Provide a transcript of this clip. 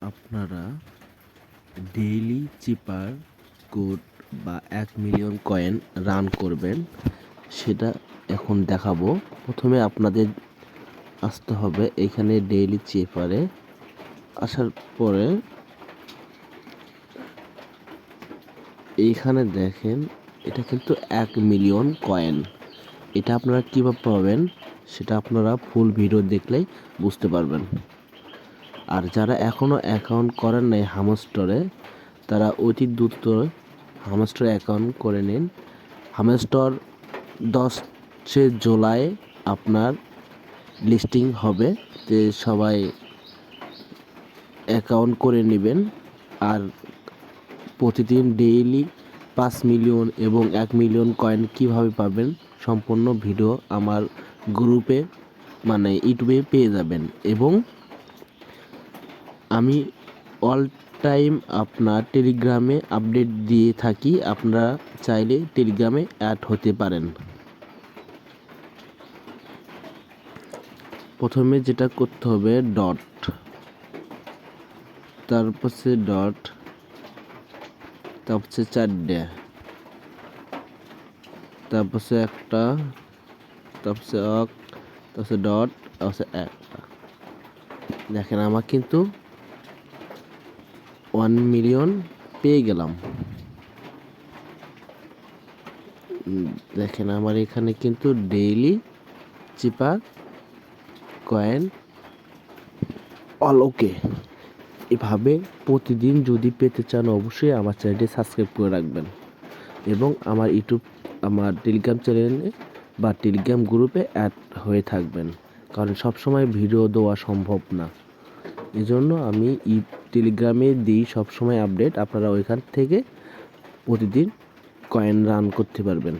আপনারা ডেইলি চিপার কোড বা 1 million coin run করবেন, সেটা এখন দেখাবো। প্রথমে আপনাদের আসতে হবে এখানে ডেইলি চিপারে। আসার পরে এইখানে দেখেন, এটা কিন্তু 1 মিলিয়ন কয়েন। এটা আপনারা কীভাবে পাবেন সেটা আপনারা ফুল ভিডিও দেখলেই বুঝতে পারবেন। আর যারা এখনও অ্যাকাউন্ট করেন নাই হামস্টরে, তারা অতি দ্রুত হামস্টরে অ্যাকাউন্ট করে নিন। হামস্টর 10 জুলাই আপনার লিস্টিং হবে, যে সবাই অ্যাকাউন্ট করে নেবেন। আর প্রতিদিন ডেইলি 5 মিলিয়ন এবং 1 মিলিয়ন কয়েন কীভাবে পাবেন সম্পূর্ণ ভিডিও আমার গ্রুপে মানে ইউটিউবে পেয়ে যাবেন। এবং আমি অল টাইম আপনার টেলিগ্রামে আপডেট দিয়ে থাকি, আপনারা চাইলে টেলিগ্রামে অ্যাড হতে পারেন। প্রথমে যেটা করতে হবে ডট, তারপর সে ডট, তারপর সে 4টে, তারপর সে একটা, তারপর সে অক, তারপর সে ডট, তারপর সে একটা। দেখেন আমার কিন্তু 1 মিলিয়ন পেয়ে গেলাম। দেখেন আমার এখানে কিন্তু ডেইলি চিপার কয়েন অল ওকে। এভাবে প্রতিদিন যদি পেতে চান অবশ্যই আমার চ্যানেলটি সাবস্ক্রাইব করে রাখবেন এবং আমার ইউটিউব, আমার টেলিগ্রাম চ্যানেলে বা টেলিগ্রাম গ্রুপে অ্যাড হয়ে থাকবেন, কারণ সবসময় ভিডিও দেওয়া সম্ভব না। এজন্য আমি টেলিগ্রামে দিই সবসময় আপডেট, আপনারা ওইখান থেকে প্রতিদিন কয়েন রান করতে পারবেন।